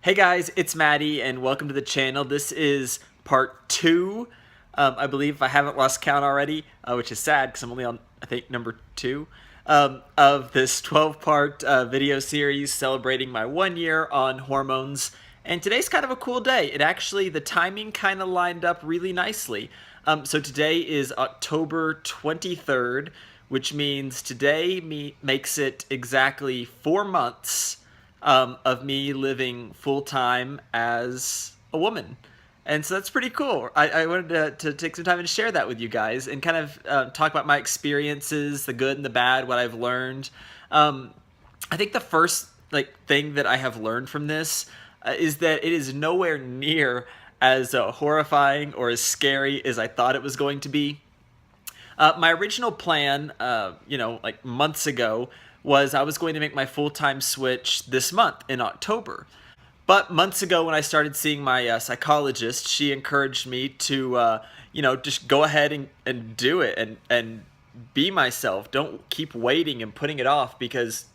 Hey guys, it's Maddie and welcome to the channel. This is part 2, I believe, if I haven't lost count already, which is sad because I'm only on, I think, number 2, of this 12-part video series celebrating my 1 year on hormones. And today's kind of a cool day. The timing kind of lined up really nicely. So today is October 23rd, which means today makes it exactly 4 months of me living full-time as a woman. And so that's pretty cool. I wanted to take some time and share that with you guys and kind of talk about my experiences, the good and the bad, what I've learned. I think the first thing that I have learned from this is that it is nowhere near as horrifying or as scary as I thought it was going to be. My original plan, months ago, was I was going to make my full-time switch this month in October. But months ago when I started seeing my psychologist, she encouraged me to, just go ahead and do it and be myself. Don't keep waiting and putting it off because,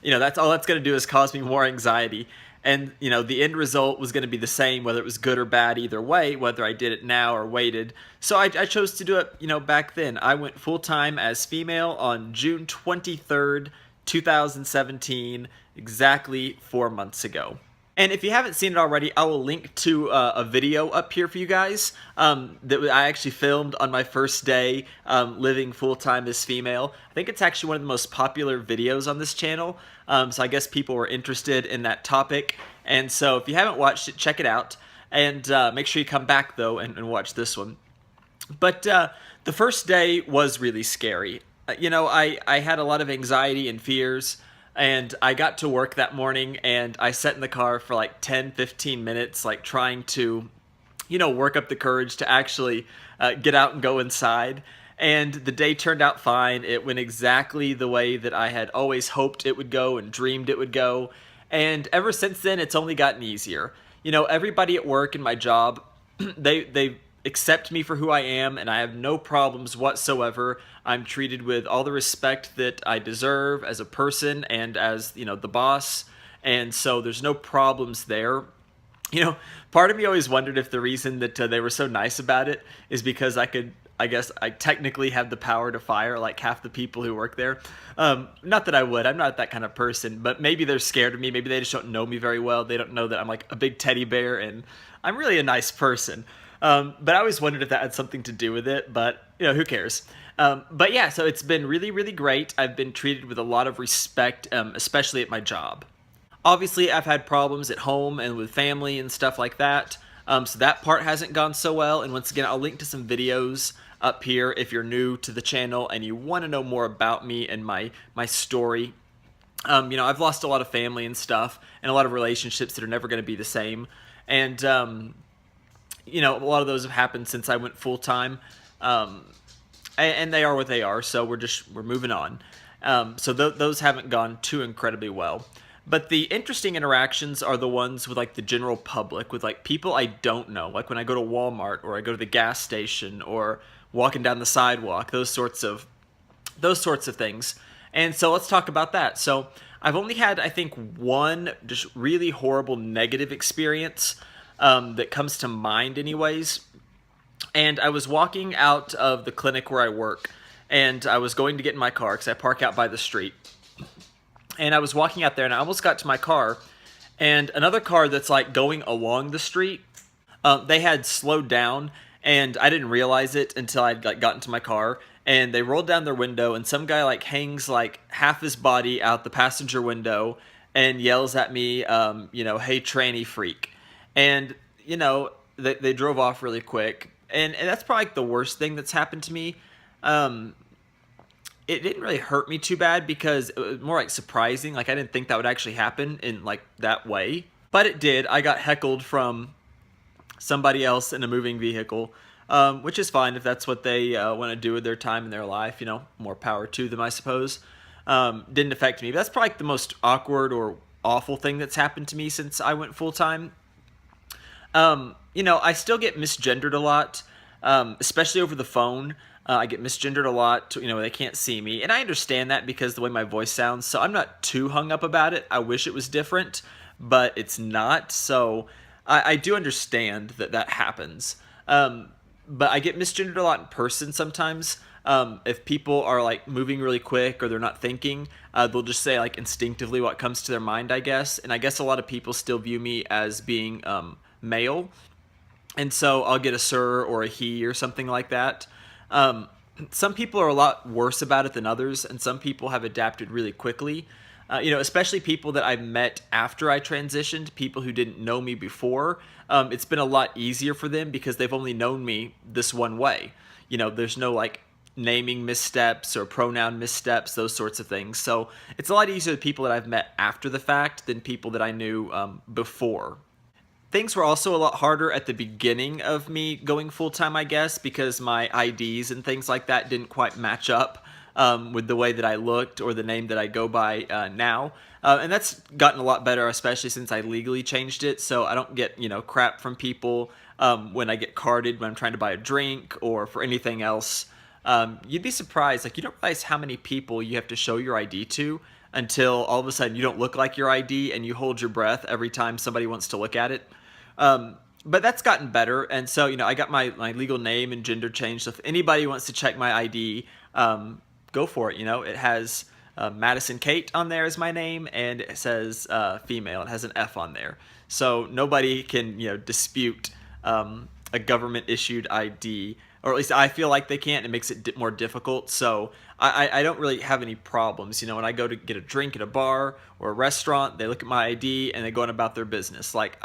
that's all that's going to do is cause me more anxiety. And, the end result was going to be the same, whether it was good or bad either way, whether I did it now or waited. So I chose to do it, back then. I went full-time as female on June 23rd, 2017, exactly 4 months ago. And if you haven't seen it already, I will link to a video up here for you guys that I actually filmed on my first day living full-time as female. I think it's actually one of the most popular videos on this channel, so I guess people were interested in that topic. And so if you haven't watched it, check it out. And make sure you come back, though, and watch this one. But the first day was really scary. I had a lot of anxiety and fears. And I got to work that morning and I sat in the car for like 10-15 minutes, trying to, work up the courage to actually get out and go inside. And the day turned out fine. It went exactly the way that I had always hoped it would go and dreamed it would go. And ever since then, it's only gotten easier. Everybody at work and my job, they accept me for who I am, and I have no problems whatsoever. I'm treated with all the respect that I deserve as a person and as, the boss, and so there's no problems there. Part of me always wondered if the reason that they were so nice about it is because I technically have the power to fire like half the people who work there. Not that I would, I'm not that kind of person, but maybe they're scared of me, maybe they just don't know me very well, they don't know that I'm like a big teddy bear and I'm really a nice person. But I always wondered if that had something to do with it, but, who cares? But yeah, so it's been really, really great. I've been treated with a lot of respect, especially at my job. Obviously, I've had problems at home and with family and stuff like that, so that part hasn't gone so well. And once again, I'll link to some videos up here if you're new to the channel and you want to know more about me and my story. I've lost a lot of family and stuff and a lot of relationships that are never going to be the same. And, a lot of those have happened since I went full-time, and they are what they are, so we're moving on. So those haven't gone too incredibly well. But the interesting interactions are the ones with, the general public, with, people I don't know, like when I go to Walmart, or I go to the gas station, or walking down the sidewalk, those sorts of things. And so let's talk about that. So I've only had, I think, one just really horrible negative experience that comes to mind anyways. And I was walking out of the clinic where I work, and I was going to get in my car because I park out by the street. And I was walking out there, and I almost got to my car, and another car that's going along the street, they had slowed down, and I didn't realize it until I'd got into my car. And they rolled down their window, and some guy hangs half his body out the passenger window and yells at me, hey, tranny freak. And, they drove off really quick. And that's probably the worst thing that's happened to me. It didn't really hurt me too bad because it was more surprising. I didn't think that would actually happen in that way. But it did. I got heckled from somebody else in a moving vehicle, which is fine if that's what they want to do with their time in their life. More power to them, I suppose. Didn't affect me. But that's probably the most awkward or awful thing that's happened to me since I went full-time. I still get misgendered a lot, especially over the phone. I get misgendered a lot, they can't see me. And I understand that because the way my voice sounds, so I'm not too hung up about it. I wish it was different. but it's not. So I do understand that that happens. But I get misgendered a lot in person sometimes. If people are like moving really quick or they're not thinking, they'll just say like instinctively what comes to their mind, I guess. And I guess a lot of people still view me as being male. And so I'll get a sir or a he or something like that. Some people are a lot worse about it than others, and some people have adapted really quickly. Especially people that I met after I transitioned, people who didn't know me before. It's been a lot easier for them because they've only known me this one way. There's no like naming missteps or pronoun missteps, those sorts of things. So it's a lot easier with people that I've met after the fact than people that I knew before. Things were also a lot harder at the beginning of me going full-time, I guess, because my IDs and things like that didn't quite match up with the way that I looked or the name that I go by now. And that's gotten a lot better, especially since I legally changed it, so I don't get, crap from people when I get carded when I'm trying to buy a drink or for anything else. You'd be surprised, like, you don't realize how many people you have to show your ID to until all of a sudden you don't look like your ID and you hold your breath every time somebody wants to look at it. But that's gotten better, and so, I got my legal name and gender changed, so if anybody wants to check my ID, go for it. It has Madison Kate on there as my name, and it says female. It has an F on there, so nobody can dispute a government-issued ID, or at least I feel like they can't. It makes it more difficult, so I don't really have any problems. When I go to get a drink at a bar or a restaurant, they look at my ID and they go on about their business. Like,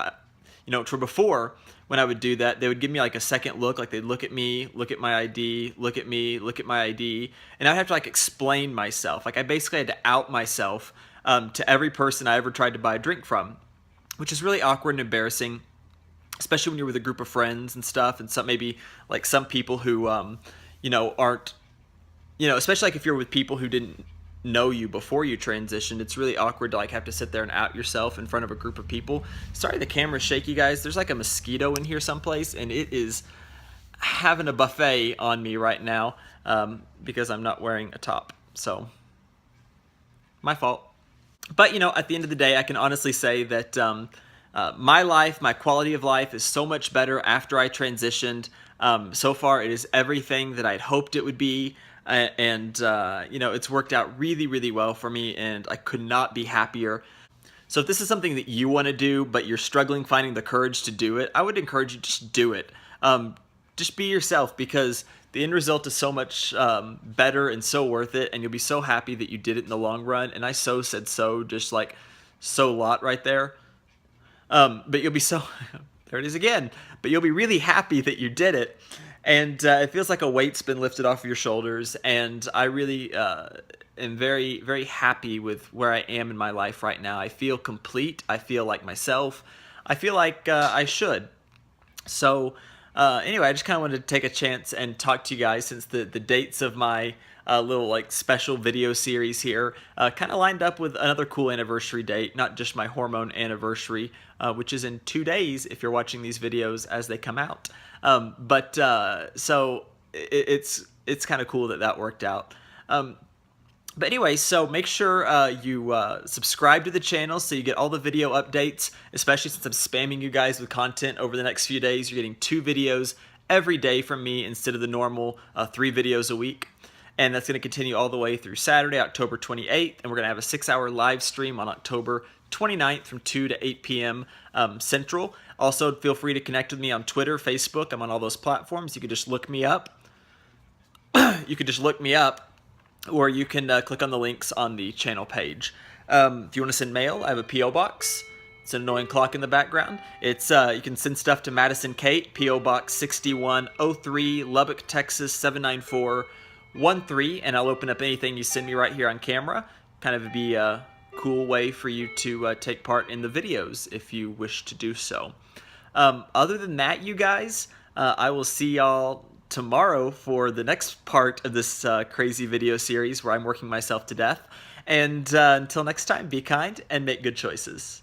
for before, when I would do that, they would give me like a second look, like they'd look at me, look at my ID, look at me, look at my ID, and I'd have to like explain myself. Like I basically had to out myself to every person I ever tried to buy a drink from, which is really awkward and embarrassing, especially when you're with a group of friends and stuff, and maybe like some people who, aren't, especially like if you're with people who didn't know you before you transitioned, it's really awkward to like have to sit there and out yourself in front of a group of people. Sorry the camera's shaky, guys. There's like a mosquito in here someplace, and it is having a buffet on me right now because I'm not wearing a top. So, my fault. But, at the end of the day, I can honestly say that my life, my quality of life is so much better after I transitioned. So far, it is everything that I'd hoped it would be. And it's worked out really, really well for me, and I could not be happier. So if this is something that you want to do, but you're struggling finding the courage to do it, I would encourage you to just do it. Just be yourself, because the end result is so much better and so worth it, and you'll be so happy that you did it in the long run. And I said so, just like so lot right there. But you'll be so, there it is again, but you'll be really happy that you did it. And it feels like a weight's been lifted off of your shoulders, and I really am very, very happy with where I am in my life right now. I feel complete. I feel like myself. I feel like I should. So anyway, I just kind of wanted to take a chance and talk to you guys, since the dates of my little like special video series here kind of lined up with another cool anniversary date, not just my hormone anniversary, which is in 2 days if you're watching these videos as they come out. So it's kind of cool that worked out. But anyway, so make sure you subscribe to the channel so you get all the video updates, especially since I'm spamming you guys with content over the next few days. You're getting 2 videos every day from me instead of the normal 3 videos a week. And that's going to continue all the way through Saturday, October 28th. And we're going to have a 6-hour live stream on October 29th from 2 to 8 p.m. Central. Also, feel free to connect with me on Twitter, Facebook. I'm on all those platforms. You can just look me up. Or you can click on the links on the channel page. If you want to send mail, I have a P.O. Box. It's an annoying clock in the background. It's you can send stuff to Madison Kate, P.O. Box 6103, Lubbock, Texas 79413, and I'll open up anything you send me right here on camera. Kind of be a cool way for you to take part in the videos if you wish to do so. Other than that, you guys, I will see y'all tomorrow for the next part of this crazy video series where I'm working myself to death. And until next time, be kind and make good choices.